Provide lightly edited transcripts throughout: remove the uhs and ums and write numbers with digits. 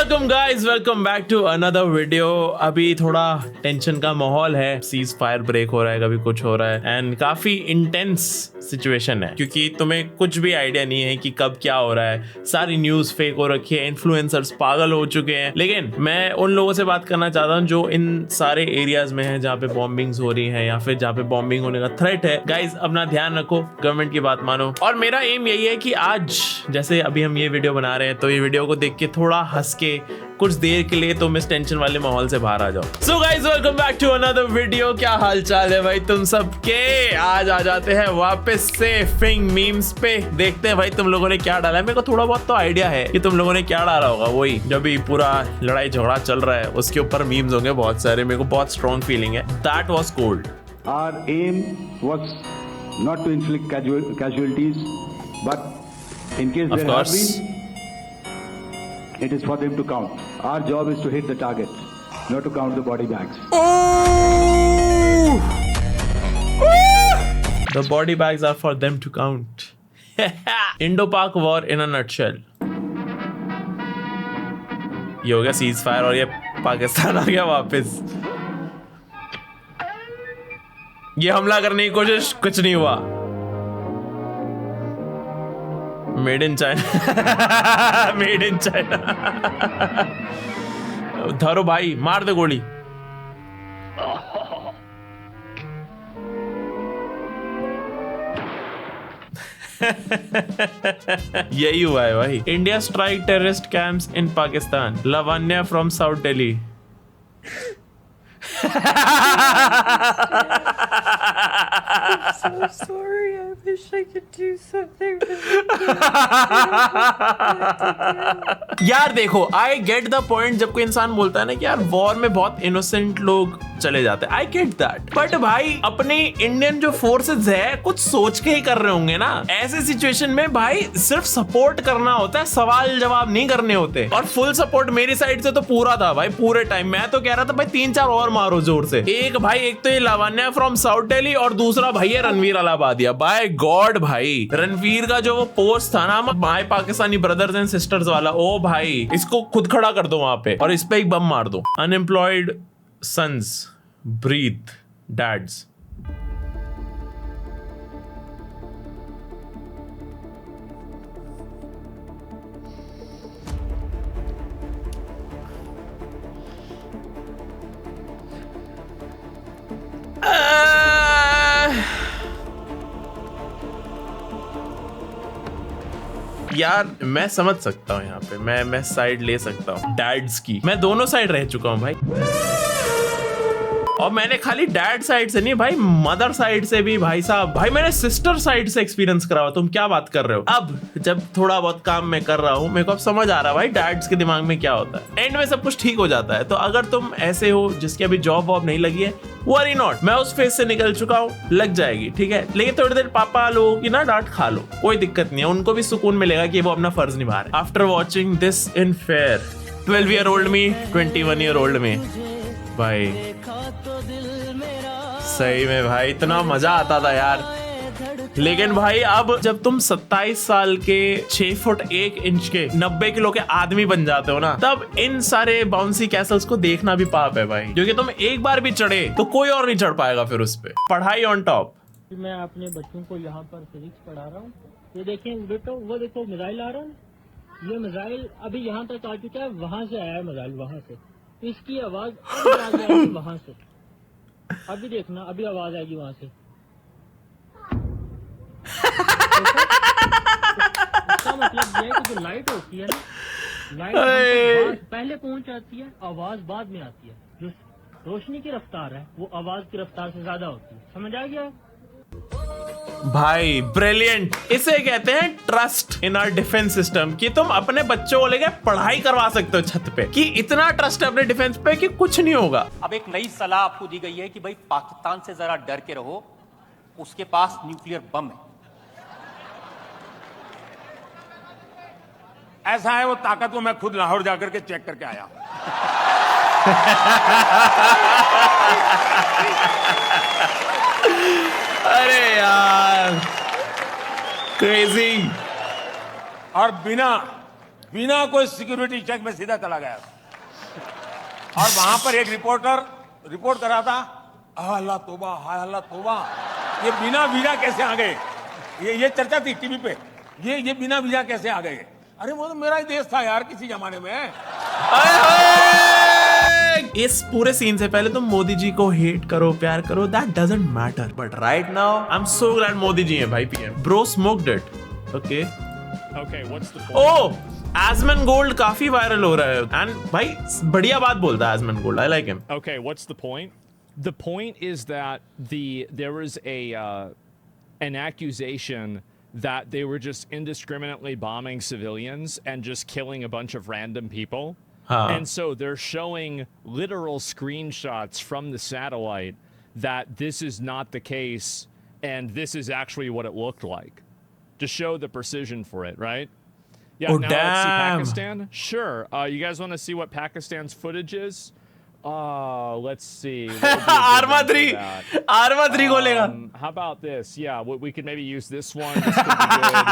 Welcome guys, welcome back to another video. अभी थोड़ा tension का माहौल है, सीज फायर ब्रेक हो रहा है, कभी कुछ हो रहा है एंड काफी इंटेंस सिचुएशन है क्योंकि तुम्हें कुछ भी आइडिया नहीं है कि कब क्या हो रहा है। सारी न्यूज फेक हो रखी है, इन्फ्लुएंसर्स पागल हो चुके हैं। लेकिन मैं उन लोगों से बात करना चाहता हूँ जो इन सारे एरियाज में है जहाँ पे बॉम्बिंग्स हो रही है या फिर जहाँ पे बॉम्बिंग होने का थ्रेट है। गाइज अपना ध्यान रखो, गवर्नमेंट की बात मानो। और मेरा एम यही है कि आज जैसे अभी हम ये वीडियो बना रहे हैं तो ये वीडियो को देख के थोड़ा हंस के कुछ देर के लिए तुम इस टेंशन वाले माहौल से बाहर आ जाओ। So guys welcome back to another video. क्या हाल चाल है भाई तुम सबके? आज आ जाते हैं वापस से फिंग मीम्स पे। देखते हैं भाई तुम लोगों ने क्या डाला है। मेरे को थोड़ा बहुत तो आइडिया है कि तुम लोगों ने क्या डाला होगा। वही जब भी पूरा लड़ाई झगड़ा चल रहा है उसके ऊपर मीम्स होंगे बहुत सारे। मेरे को बहुत स्ट्रॉन्ग फीलिंग है। That was cold. Our aim was not to inflict casualties, but in case Of there have course. been, it is for them to count. Our job is to hit the target, not to count the body bags. The body bags are for them to count. Indo-Pak war in a nutshell. ये हो गया cease fire और ये पाकिस्तान आ गया वापस। ये हमला करने की कोशिश, कुछ नहीं हुआ। Made in China. Made in China. धरो भाई, मार दे गोली। यही हुआ है भाई। India strike terrorist camps in Pakistan. Lavanya from south Delhi. I'm so sorry. I wish I could do something. यार देखो, आई गेट द पॉइंट। जब कोई इंसान बोलता है ना कि यार वॉर में बहुत इनोसेंट लोग चले जाते हैं, आई गेट दैट। बट भाई अपने इंडियन जो फोर्सेस है कुछ सोच के ही कर रहे होंगे ना। ऐसे सिचुएशन में भाई सिर्फ सपोर्ट करना होता है, सवाल जवाब नहीं करने होते। और फुल सपोर्ट मेरी साइड से तो पूरा था भाई पूरे टाइम। मैं तो कह रहा था भाई 3-4 और मारो जोर से। एक भाई, एक तो ये लावण्या फ्रॉम साउथ दिल्ली और दूसरा भाई है रणवीर अलाहाबादिया। बाय गॉड भाई, रणवीर का जो वो पोस्ट था ना my Pakistani brothers and sisters वाला, ओ भाई इसको खुद खड़ा कर दो वहां पे और इस पे एक बम मार दो। Unemployed sons breathe dads. यार मैं समझ सकता हूँ यहाँ पे, मैं साइड ले सकता हूँ डैड्स की। मैं दोनों साइड रह चुका हूँ भाई। और मैंने खाली डैड साइड से नहीं भाई, मदर साइड से भी भाई साहब। भाई मैंने सिस्टर साइड से एक्सपीरियंस करा हुआ। तुम क्या बात कर रहे हो? अब जब थोड़ा बहुत काम मैं कर रहा हूँ मेरे को अब समझ आ रहा है भाई डैड्स के दिमाग में क्या होता है। एंड में सब कुछ ठीक हो जाता है। तो अगर तुम ऐसे हो जिसकी अभी जॉब वॉब नहीं लगी है, वरी नॉट, मैं उस फेज से निकल चुका हूँ, लग जाएगी ठीक है। लेकिन थोड़ी देर पापा लोगों की ना डांट खा लो, कोई दिक्कत नहीं है। उनको भी सुकून मिलेगा कि वो अपना फर्ज निभा रहे। After watching this in fair 12-year-old me, 21-year-old मी, भाई सही में भाई इतना मजा आता था यार। लेकिन भाई अब जब तुम 27 साल के 6 फुट 1 इंच के 90 किलो के आदमी बन जाते हो ना, तब इन सारे बाउंसी कैसल्स को देखना भी पाप है भाई। क्योंकि तुम एक बार भी चढ़े तो कोई और नहीं चढ़ पाएगा फिर उस पे। पढ़ाई ऑन टॉप। मैं अपने बच्चों को यहाँ पर फिजिक्स पढ़ा रहा हूँ। ये देखें बेटो, वो देखो मिसाइल आ रहा है। ये मिसाइल अभी यहाँ तक आ चुका है, वहां से आया है मिसाइल, वहां से। तो इसकी आवाज अब आ जाएगी वहां से। अभी देखना, अभी आवाज आएगी वहां से। इसका मतलब ये है कि जो लाइट होती है ना, लाइट पहले पहुंच जाती है, आवाज बाद में आती है। जो रोशनी की रफ्तार है वो आवाज की रफ्तार से ज्यादा होती है। समझ आ गया भाई? ब्रिलियंट। इसे कहते हैं trust in our defence system, कि तुम अपने बच्चों को लेकर पढ़ाई करवा सकते हो छत पे, कि इतना ट्रस्ट है अपने डिफेंस पे कि कुछ नहीं होगा। अब एक नई सलाह आपको दी गई है कि भाई पाकिस्तान से जरा डर के रहो, उसके पास न्यूक्लियर बम है। ऐसा है वो ताकत को मैं खुद लाहौर जाकर के चेक करके आया। अरे यार क्रेजी। और बिना बिना कोई सिक्योरिटी चेक में सीधा चला गया और वहां पर एक रिपोर्टर रिपोर्ट कर रहा था, अल्लाह तौबा, हाय अल्लाह तौबा, ये बिना वीजा कैसे आ गए? ये चर्चा थी टीवी पे, ये बिना वीजा कैसे आ गए? अरे वो तो मेरा ही देश था यार किसी जमाने में। इस पूरे सीन से पहले तुम मोदी जी को हेट करो, प्यार करो, that doesn't matter, but right now I am so glad Modi ji हैं भाई PM. Bro smoked it. Okay what's the point? Oh Asmongold काफी वायरल हो रहा है एंड भाई बढ़िया बात बोलता है Asmongold, I like him. Okay, what's the point? The point is that there was an accusation that they were just indiscriminately bombing civilians and just killing a bunch of random people. And so they're showing literal screenshots from the satellite that this is not the case and this is actually what it looked like, to show the precision for it, right? Yeah, Oh, now let's see damn. Pakistan. Sure. You guys want to see what Pakistan's footage is? Let's see. Arma 3 खोलेगा। How about this? Yeah, we could maybe use this one. This could be good.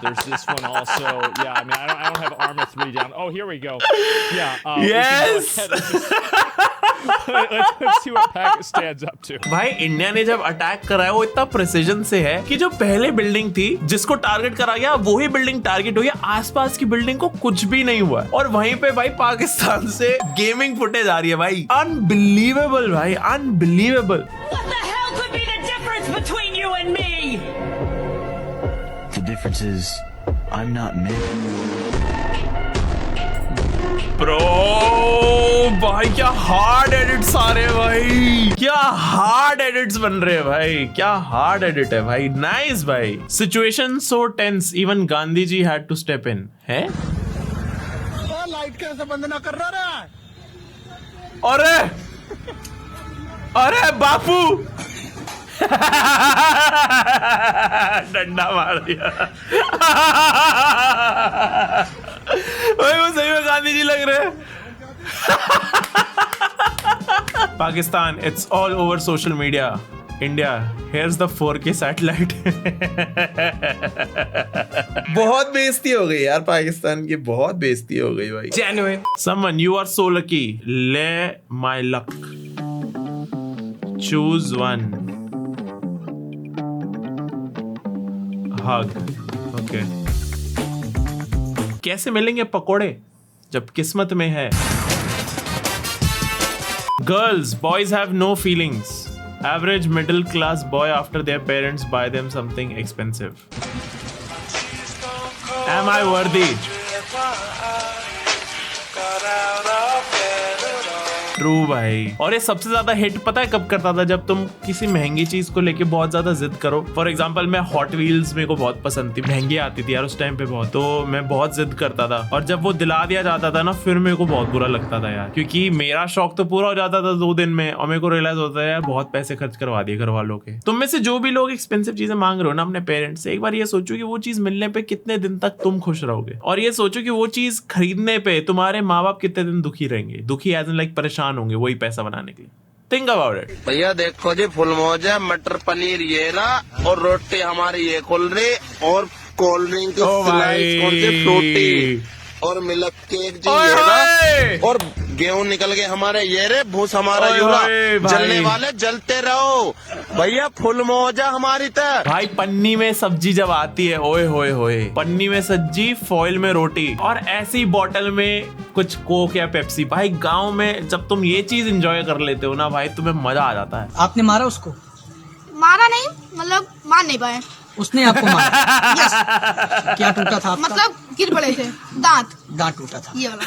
There's this one also. Yeah, I mean, I don't have Arma 3 down. Oh, here we go. Yeah. Yes. Let's see what Pakistan's up to. भाई India ने जब attack करा है वो इतना precision से है कि जो पहले बिल्डिंग थी जिसको टारगेट करा गया वही बिल्डिंग टारगेट हुई है, आसपास की बिल्डिंग को कुछ भी नहीं हुआ है। और वहीं पे भाई पाकिस्तान से गेमिंग फुटेज आ रही है भाई, अनबिलीवेबल भाई, unbelievable. What the hell could be the difference between you and me? The difference is I'm not me. Bro भाई क्या हार्ड एडिट्स आ रहे हैं भाई, क्या हार्ड एडिट्स बन रहे हैं भाई, क्या हार्ड एडिट है भाई। नाइस भाई। Situation so tense even Gandhi ji had to step in है। लाइट कैसे बंद ना कर रहा है? अरे अरे बापू डंडा मार दिया भाई, वो सही में गांधी जी लग रहे हैं। Pakistan, it's all over social media. India, here's the 4K satellite. बहुत बेइज्जती हो गई यार पाकिस्तान की, बहुत बेइज्जती हो गई भाई। Genuine. Someone, you are so lucky. ले my luck. Choose one. Hug. Okay. कैसे मिलेंगे पकोड़े जब किस्मत में है? Girls, boys have no feelings. Average middle class boy after their parents buy them something expensive. Am I worthy? True भाई। और ये सबसे ज्यादा हिट पता है कब करता था? जब तुम किसी महंगी चीज को लेके बहुत ज्यादा जिद करो। फॉर एग्जांपल मैं हॉट व्हील्स मेरे को बहुत पसंद थी, महंगी आती थी यार उस टाइम पे बहुत, तो मैं बहुत जिद करता था और जब वो दिला दिया जाता था ना फिर मेरे को बहुत बुरा लगता था यार, क्योंकि मेरा शौक तो पूरा हो जाता था 2 दिन में और मेरे को रियलाइज होता है यार बहुत पैसे खर्च करवा दिए घर वालों के। तुम में से जो भी लोग एक्सपेंसिव चीजें मांग रहे हो ना अपने पेरेंट्स से, एक बार ये सोचो कि वो चीज मिलने पे कितने दिन तक तुम खुश रहोगे, और ये सोचो कि वो चीज खरीदने पे तुम्हारे माँ बाप कितने दिन दुखी रहेंगे, दुखी एज इन लाइक परेशान होंगे वही पैसा बनाने के लिए। Think about it. भैया देखो जी, फुल मौजा, मटर पनीर ये रहा और रोटी हमारी ये खुल रही और कोल्ड ड्रिंक फ्रूटी और मिल्क केक जी ये रहा और गेहूं निकल गए हमारे ये रे, भूस हमारा यूला, जलने वाले जलते रहो भैया, फुल मौजा हमारी तरह। भाई पन्नी में सब्जी जब आती है, ओए होए होए, पन्नी में सब्जी, फॉइल में रोटी और ऐसी बॉटल में कुछ कोक या पेप्सी। भाई गांव में जब तुम ये चीज एंजॉय कर लेते हो ना भाई, तुम्हें मजा आ जाता है। आपने मारा उसको? मारा नहीं, मतलब मार नहीं पाए। उसने आपको मारा? यस। क्या टूटा था आपका? मतलब गिर पड़े थे, दांत टूटा था ये वाला।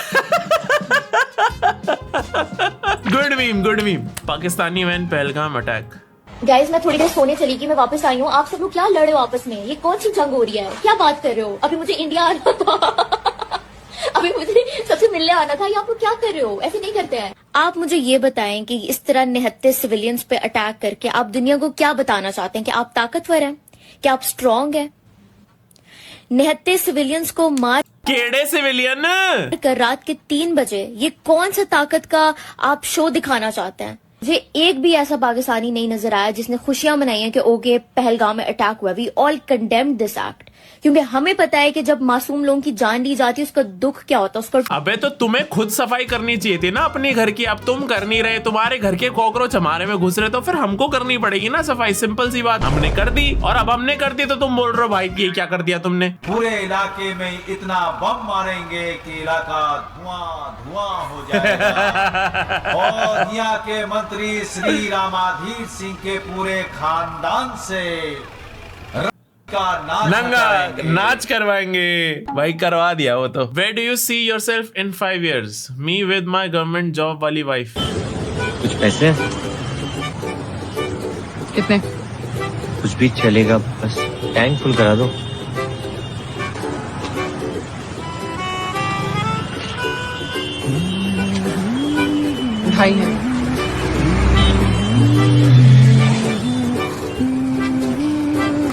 Good meme, good meme. Pakistani man Pahalgam attack. Guys मैं थोड़ी देर सोने चली गई, मैं वापस आई हूँ। आप सब लोग क्या लड़ रहे हो आपस में? ये कौन सी जंग हो रही है? क्या बात कर रहे हो? अभी मुझे इंडिया आना था अभी मुझे सबसे मिलने आना था, ये आप लोग क्या कर रहे हो? ऐसे नहीं करते हैं। आप मुझे ये बताएं कि इस तरह निहत्ते सिविलियंस पे अटैक करके आप दुनिया को क्या बताना चाहते हैं? कि आप ताकतवर हैं? कि आप स्ट्रॉन्ग हैं? निहत्ते सिविलियंस को मार केड़े सिविलियन कर रात के 3 बजे ये कौन सा ताकत का आप शो दिखाना चाहते हैं? मुझे एक भी ऐसा पाकिस्तानी नहीं नजर आया जिसने खुशियां मनाई हैं कि ओके पहलगाम में अटैक हुआ। We all condemned this act, क्योंकि हमें पता है कि जब मासूम लोगों की जान ली जाती है उसका दुख क्या होता है। उसका अबे तो तुम्हें खुद सफाई करनी चाहिए थी ना अपने घर की, अब तुम कर नहीं रहे, तुम्हारे घर के कॉकरोच हमारे में घुस रहे, तो फिर हमको करनी पड़ेगी ना सफाई, सिंपल सी बात। हमने कर दी, और अब हमने कर दी तो तुम बोल रहे हो भाई कि ये क्या कर दिया तुमने। पूरे इलाके में इतना बम मारेंगे कि इलाका धुआं धुआं हो जाएगा और यहाँ के मंत्री श्री रामाधीर सिंह के पूरे खानदान से नंगा नाच करवाएंगे। भाई करवा दिया वो तो। Where do you see yourself in 5 years? Me with my government job वाली वाइफ। कुछ पैसे? कितने? कुछ भी चलेगा, बस टैंक फुल करा दो। ढाई है।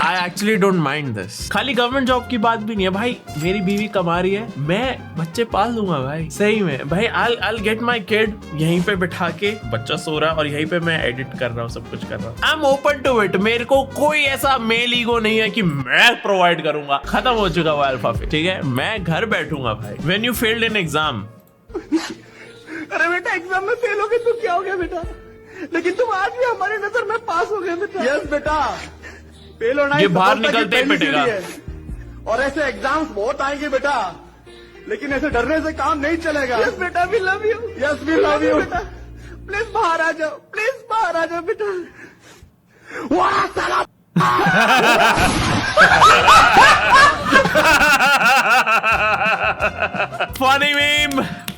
I actually don't mind this। खाली गवर्नमेंट जॉब की बात भी नहीं है भाई, मेरी बीवी कमा रही है, मैं बच्चे पाल दूंगा भाई, सही में भाई। I'll get my kid यहीं पे बिठा के, बच्चा सो रहा है और यहीं पे मैं एडिट कर रहा हूँ, सब कुछ कर रहा हूँ। I'm open to it। मेरे को कोई ऐसा मेल ईगो नहीं है कि मैं प्रोवाइड करूंगा, खत्म हो चुका वो अल्फा फिर, ठीक है। मैं घर बैठूंगा भाई। When you failed in exam। अरे बेटा एग्जाम में फेल हो गए तो क्या हो गया बेटा, लेकिन तुम आज भी हमारी नजर में पास हो गए बेटा। यस बेटा, फेल होना ये बाहर निकलते ही पिटेगा। और ऐसे एग्जाम्स बहुत आएंगे बेटा, लेकिन ऐसे डरने से काम नहीं चलेगा। यस बेटा, we love you. Yes we love you बेटा, प्लीज बाहर आ जाओ, प्लीज बाहर आ जाओ बेटा। वाह साला।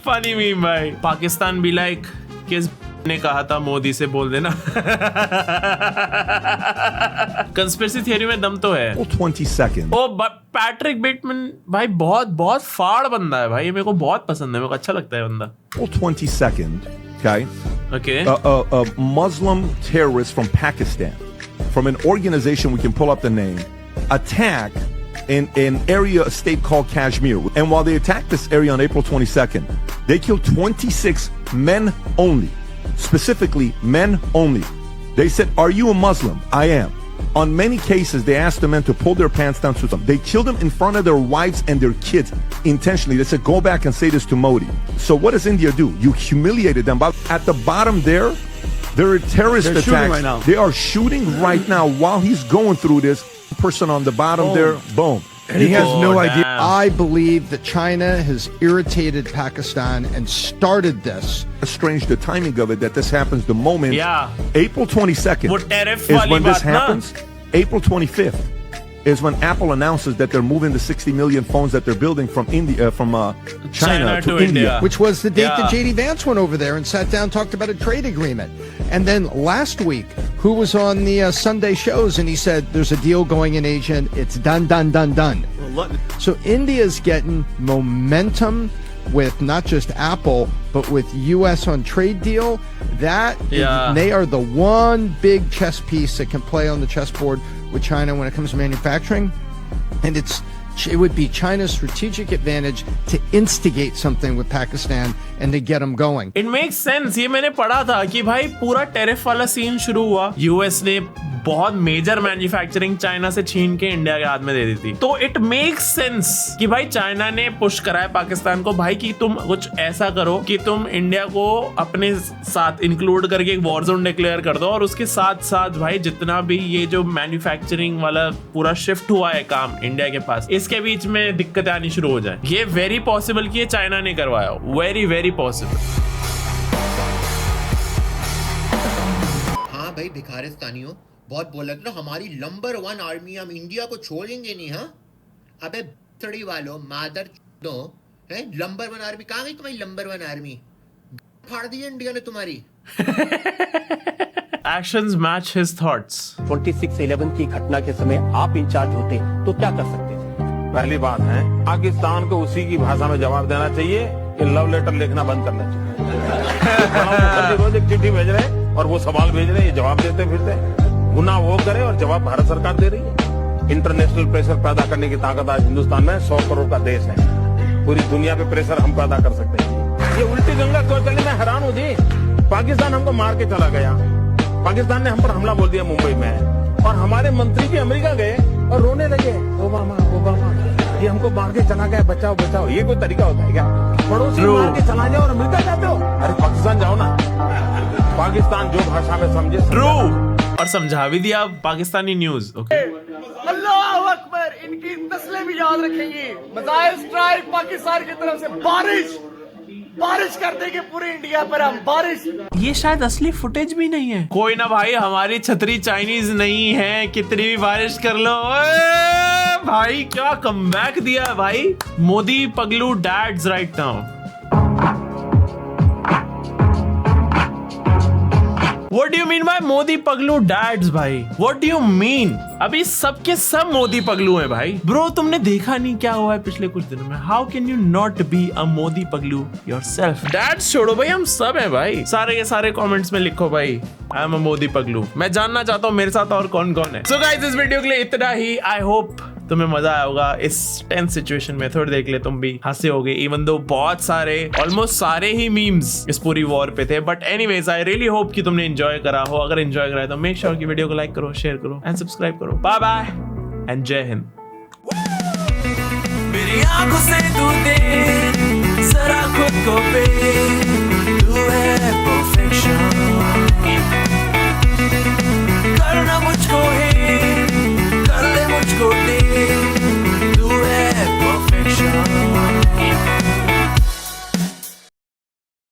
फनी मीम भाई। पाकिस्तान भी लाइक किस ने कहा था मोदी से बोल देना। कंस्पिरेसी थियरी में दम तो है। 20 seconds। ओ पैट्रिक बेटमैन भाई बहुत बहुत फाड़ बंदा है भाई, ये मेरे को बहुत पसंद है, मेरे को अच्छा लगता है बंदा। 20 seconds, okay? Okay. A Muslim terrorist from Pakistan, from an organization, we can pull up the name, attack in an area, a state called Kashmir. And while they attacked this area on April 22nd, they killed 26 men only. Specifically, men only. They said, "Are you a Muslim?" "I am." On many cases, they asked the men to pull their pants down to them. They killed them in front of their wives and their kids intentionally. They said, "Go back and say this to Modi." So what does India do? You humiliated them. But at the bottom there are terrorist attacks. Shooting right now. They are shooting right now while he's going through this. Person on the bottom there, boom. And he has no idea. Damn. I believe that China has irritated Pakistan and started this. It's strange the timing of it, that this happens the moment. Yeah. April 22nd वो tariff is वाली when this बात ना। happens. April 25th is when Apple announces that they're moving the 60 million phones that they're building from India, from China to India. Which was the date that Yeah. J.D. Vance went over there and sat down, talked about a trade agreement. And then last week, who was on the Sunday shows, and he said, there's a deal going in Asia, and it's done, done, done, done. So India's getting momentum with not just Apple, but with U.S. on trade deal. They are the one big chess piece that can play on the chessboard with China when it comes to manufacturing. And it would be China's strategic advantage to instigate something with Pakistan and to get them going. It makes sense। ये मैंने पढ़ा था कि भाई पूरा tariff वाला scene शुरू हुआ, यूएस ने बहुत मेजर मैन्युफैक्चरिंग चाइना से छीन के इंडिया के हाथ में दे दी थी। तो इट मेक्स सेंस कि भाई चाइना ने पुश करा है पाकिस्तान को, भाई कि तुम कुछ ऐसा करो कि तुम इंडिया को अपने साथ इंक्लूड करके एक वॉर जोन डिक्लेयर कर दो, और उसके साथ साथ भाई जितना भी ये जो मैन्युफैक्चरिंग वाला पूरा शिफ्ट हुआ है काम इंडिया के पास, इसके बीच में दिक्कतें आनी शुरू हो जाए। ये वेरी पॉसिबल कि ये चाइना ने करवाया, वेरी वेरी पॉसिबल। हाँ भाई भिखारिस्तानियों, बहुत बोला ना हमारी नंबर 1 आर्मी, हम इंडिया को छोड़ेंगे नहीं। हाँ अबे थड़ी वालों, मादर दो है, नंबर 1 आर्मी कहाँ गई तुम्हारी नंबर 1 आर्मी? फाड़ दी इंडिया ने तुम्हारी। Actions match his thoughts। 26/11 की घटना के समय आप इंचार्ज होते तो क्या कर सकते थे? पहली बात है, पाकिस्तान को उसी की भाषा में जवाब देना चाहिए कि लव लेटर लिखना बंद करना चाहिए। रोज एक चिट्ठी भेज रहे और वो सवाल भेज रहे, ये जवाब देते फिरते। गुनाह वो करे और जवाब भारत सरकार दे रही है। इंटरनेशनल प्रेशर पैदा करने की ताकत आज हिंदुस्तान में 100 करोड़ का देश है। पूरी दुनिया पे प्रेशर हम पैदा कर सकते हैं। ये उल्टी गंगा क्यों चली, मैं हैरान हूँ जी। पाकिस्तान हमको मार के चला गया, पाकिस्तान ने हम पर हमला बोल दिया मुंबई में, और हमारे मंत्री जी अमेरिका गए और रोने लगे, ओबामा ओबामा ये हमको मार के चला गया, बचाओ बचाओ। ये कोई तरीका होता है क्या? पड़ोसी मार के चला जाओ और अमेरिका जाते हो? अरे पाकिस्तान जाओ ना, पाकिस्तान जो भाषा में समझे। ट्रू, और समझा भी दिया पाकिस्तानी न्यूज। ओके, अल्लाह अकबर, इनकी तस्वीर भी याद रखेंगे। मिसाइल स्ट्राइक पाकिस्तान की तरफ से, बारिश कर देंगे पूरे इंडिया पर हम, बारिश। ये शायद असली फुटेज भी नहीं है। कोई ना भाई, हमारी छतरी चाइनीज नहीं है, कितनी भी बारिश कर लो। ओए भाई क्या कमबैक दिया है भाई, मोदी पगलू dads right now. What do you mean by Modi पगलू डैड्स भाई? What do you mean? अभी सबके सब मोदी पगलू हैं भाई। ब्रो तुमने देखा नहीं क्या हुआ है पिछले कुछ दिनों में? How can you not be a Modi पगलू yourself? डैड्स छोड़ो भाई, हम सब हैं भाई। सारे के सारे कमेंट्स में लिखो भाई I am a मोदी पगलू। मैं जानना चाहता हूँ मेरे साथ और कौन कौन है। So guys, इस वीडियो के लिए इतना ही। I hope तुम्हें मजा आया होगा इस टेंस सिचुएशन में। थोड़ी देख ले तुम भी हंसे होगे, इवन दो बहुत सारे ऑलमोस्ट सारे ही मीम्स इस पूरी वॉर पे थे। But anyways I really hope कि तुमने एंजॉय करा हो। अगर एंजॉय करा है तो मेक श्योर कि वीडियो को लाइक करो, शेयर करो एंड सब्सक्राइब करो। बाय बाय एंड जय हिंद। मेरी आंखों से तू देख जरा खुद को पे